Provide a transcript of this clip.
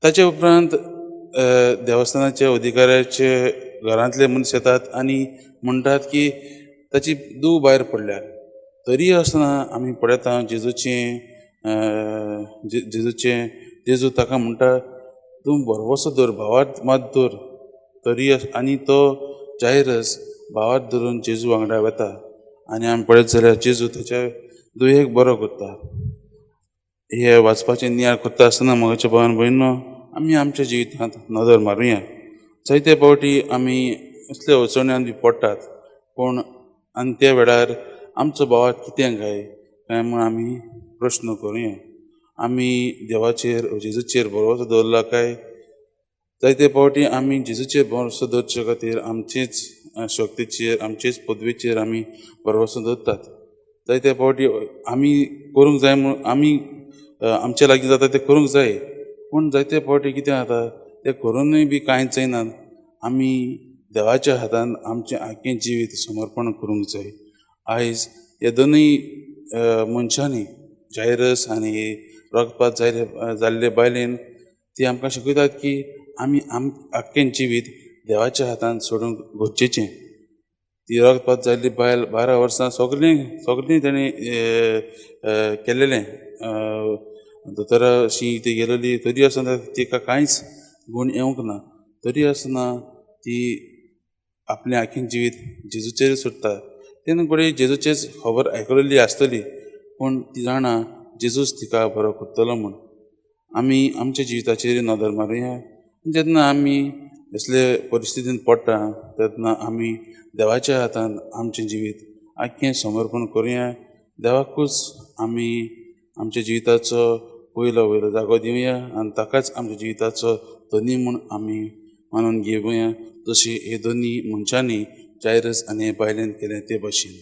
ताचे उपरांत देवस्थानाचे अधिकाऱ्याचे घरांतले मनीस येतात आनी म्हणटात की ताची दूव भायर पडल्या. तरी आसतना आमी पळयता जेजू ताका म्हणटा तूं बरोसो धर, भावार्थ मात धर. तरी आनी तो जायरस भावार्थ धरून जेजू वांगडा वता आनी आमी पळयत जाल्यार जेजू ताच्या दुयेक बरो करता. हे वाचपाचें नियाळ करता आसतना मोगाच्या भावान भयणीनो, आमी आमच्या जिवितांत नदर मारुया. जायते फावटी आमी असले अडचण्यांत बी पडटात, पूण आनी त्या वेळार आमचो भावार्थ कितें काय म्हूण आमी प्रश्न करुया. आमी देवाचेर जेजूचेर भरवोसो दवरला काय? जायते फावटी आमी जेजूचेर भरवोसो दवरचे खातीर आमचेच शक्तीचेर, आमचेच पदवेचेर आमी भरवोसो दवरतात. जायते फावटी आमी करूंक जाय म्हूण आमी आमचे लागीं जाता तें करूंक जाय, पूण जायते फावटी कितें जाता तें करूनय बी कांयच जायना. आमी देवाच्या हातान आमचें आख्खें जिवीत समर्पण करूंक जाय. आयज हे दोनूय मनशांनी, जायरस आनी रगपात जाल्ले बायलेन, ती आमकां शिकयतात की आमी आख्खें जिवीत देवाच्या हातान सोडूंक गरजेचें. ती रगपात जाल्ली बायल 12 वर्सां सगळीं तेणी केल्लेलें. दोतोरा अशीं ती गेलेली, तरी आसतना तिका कांयच गूण येवंक ना. तरी आसतना ती आपलें आख्खें जिवीत जेजूचेर सोडटा. तेन्ना घडये जेजूचेच खबर आयकलेली आसतली, पूण ती जाणा जेजूच तिका बरो करतलो म्हूण. आमी आमच्या जिविताचेर नदर मारुया. जेन्ना आमी असले परिस्थितींत पडटा तेन्ना आमी देवाच्या हातान आमचें जिवीत आख्खें समर्पण करुया. देवाकूच आमी आमच्या जिविताचो वयलो जागो दिवया आनी ताकाच आमच्या जिविताचो धनी म्हूण आमी मानून घेवया, जशें हे दोनी मनशांनी जायरस आनी बायलेन केलें ते भाशेन.